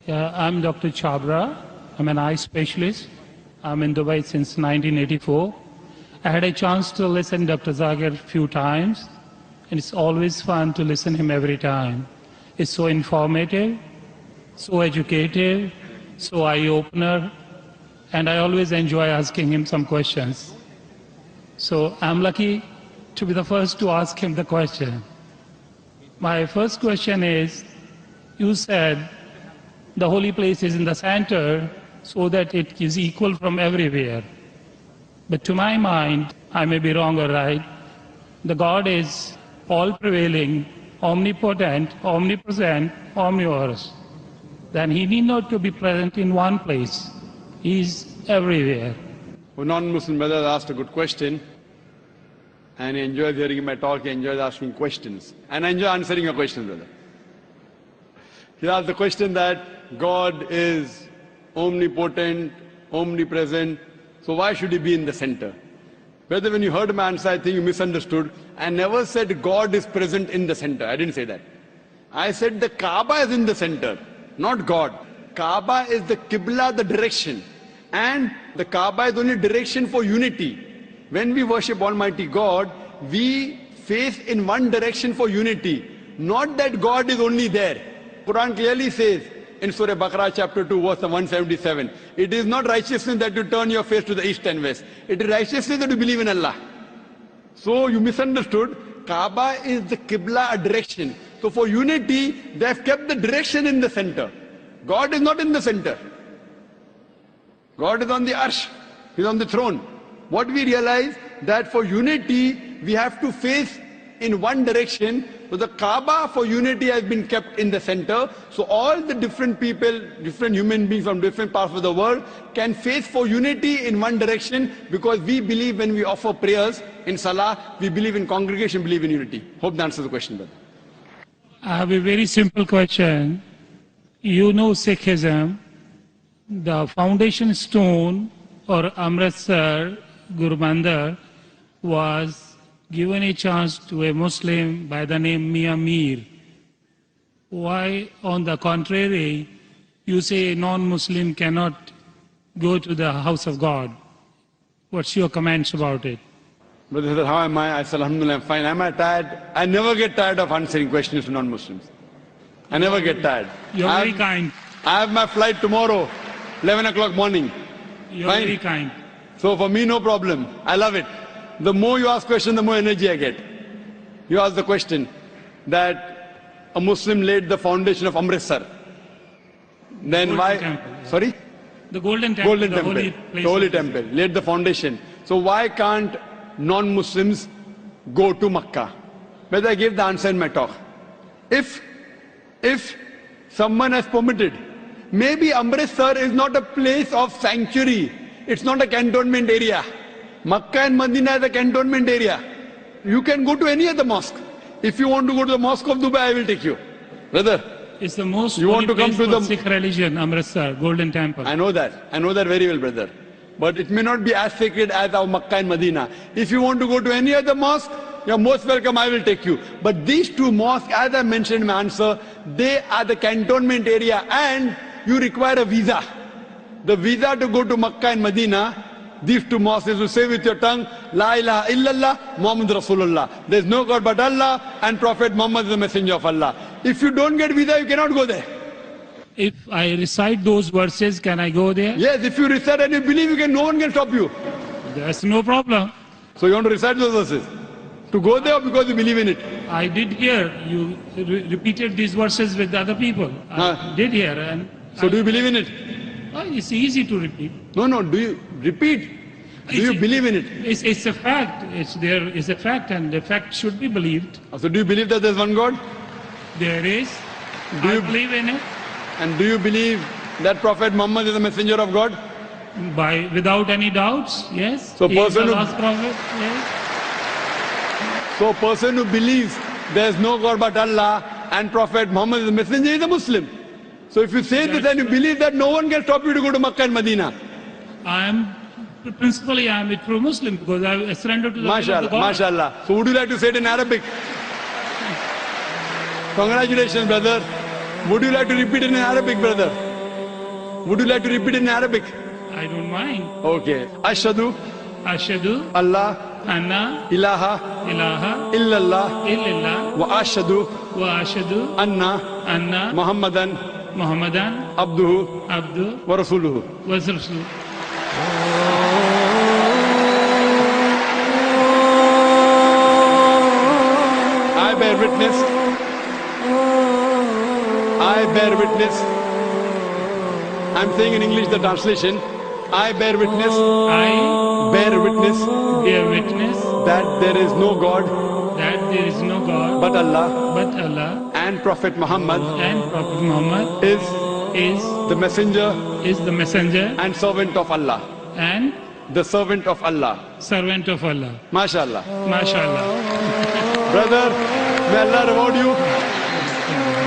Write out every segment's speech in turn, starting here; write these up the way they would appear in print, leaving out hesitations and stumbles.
Yeah, I'm Dr. Chabra. I'm an eye specialist. I'm in Dubai since 1984. I had a chance to listen to Dr. Zakir a few times, and it's always fun to listen to him every time. It's so informative, so educative, so eye-opener, and I always enjoy asking him some questions. So I'm lucky to be the first to ask him the question. My first question is, you said the holy place is in the center so that it is equal from everywhere. But to my mind, I may be wrong or right, the God is all-prevailing, omnipotent, omnipresent, omnivorous. Then he need not to be present in one place. He is everywhere. A non-Muslim brother asked a good question, and he enjoys hearing my talk, he enjoys asking questions. And I enjoy answering your question, brother. He asked the question that God is omnipotent, omnipresent, so why should he be in the center? Brother, when you heard my answer, I think you misunderstood. I never said God is present in the center. I didn't say that. I said the Kaaba is in the center, not God. Kaaba is the Qibla, the direction. And the Kaaba is only direction for unity. When we worship Almighty God, we face in one direction for unity. Not that God is only there. Quran clearly says in Surah Baqarah chapter 2 verse 177, it is not righteousness that you turn your face to the east and west. It is righteousness that you believe in Allah. So you misunderstood. Kaaba is the Qibla, a direction. So for unity, they have kept the direction in the center. God is not in the center. God is on the arsh. He is on the throne. What we realize that for unity, we have to face in one direction. So the Kaaba for unity has been kept in the center. So all the different people, different human beings from different parts of the world can face for unity in one direction, because we believe when we offer prayers in Salah, we believe in congregation, believe in unity. Hope that answers the question, brother. I have a very simple question. You know Sikhism, the foundation stone or Amritsar Guru Mandir was given a chance to a Muslim by the name Mia Mir. Why, on the contrary, you say a non-Muslim cannot go to the house of God? What's your comments about it? Brother, how am I? I said, Alhamdulillah, I'm fine. Am I tired? I never get tired of answering questions to non-Muslims. I never get tired. You're very kind. I have my flight tomorrow, 11 o'clock morning. You're very kind. So for me, no problem. I love it. The more you ask questions, the more energy I get. You ask the question that a Muslim laid the foundation of Amritsar. Then Golden why? Temple. Sorry? The Golden Temple, Golden the Temple. holy place. The Holy Temple. Laid the foundation. So why can't non-Muslims go to Makkah? Whether I gave the answer in my talk. If someone has permitted, maybe Amritsar is not a place of sanctuary. It's not a cantonment area. Makkah and Medina is a cantonment area. You can go to any other mosque. If you want to go to the Mosque of Dubai, I will take you. Brother, it's the most you want to come place to for the Sikh religion, Amritsar, Golden Temple. I know that. I know that very well, brother. But it may not be as sacred as our Makkah and Medina. If you want to go to any other mosque, you're most welcome, I will take you. But these two mosques, as I mentioned in my answer, they are the cantonment area and you require a visa. The visa to go to Makkah and Medina, these two mosques is to say with your tongue, La ilaha illallah, Muhammad Rasulullah. There is no God but Allah and Prophet Muhammad is the messenger of Allah. If you don't get visa, you cannot go there. If I recite those verses, can I go there? Yes, if you recite and you believe, no one can stop you. There's no problem. So you want to recite those verses? To go there because you believe in it? I did hear you repeated these verses with other people. I did hear. And so do you believe in it? It's easy to repeat. No, do you repeat? Do you believe in it? It's a fact. There is a fact, and the fact should be believed. So do you believe that there's one God? There is. I believe in it. And do you believe that Prophet Muhammad is a messenger of God? Without any doubts, yes. So He is the last prophet, yes. So a person who believes there is no God but Allah and Prophet Muhammad is a messenger is a Muslim. So if you say this and you believe that, no one can stop you to go to Makkah and Medina. Principally, I am a true Muslim because I surrendered to the will of the God. MashaAllah. So would you like to say it in Arabic? Congratulations, brother. Would you like to repeat it in Arabic, brother? Would you like to repeat in Arabic? I don't mind. Okay. Ashhadu Ashhadu Allah anna ilaha ilaha illallah illallah wa ashhadu wa ashhadu anna anna Muhammadan Muhammadan abduhu abdu wa rasuluhu. wa rasuluh. I bear witness. I bear witness. I'm saying in English the translation. I bear witness. I Bear witness bear witness that there is no God that there is no God but Allah but Allah and Prophet Muhammad and Prophet Muhammad is is the messenger the messenger and servant of Allah. and The servant of Allah. servant of Allah. MashaAllah. MashaAllah. Brother, may Allah reward you.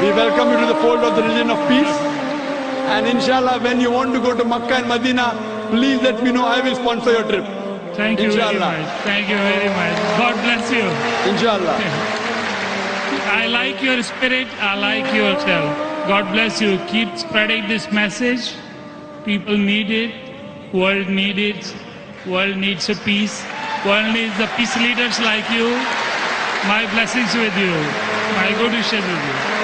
We welcome you to the fold of the religion of peace. And inshallah, when you want to go to Makkah and Medina, please let me know. I will sponsor your trip. Thank you very Inshallah. much. Thank you very much. God bless you. Inshallah. I like your spirit. I like yourself. God bless you. Keep spreading this message. People need it. World needs it. World needs a peace. World needs the peace leaders like you. My blessings with you. My good wishes with you.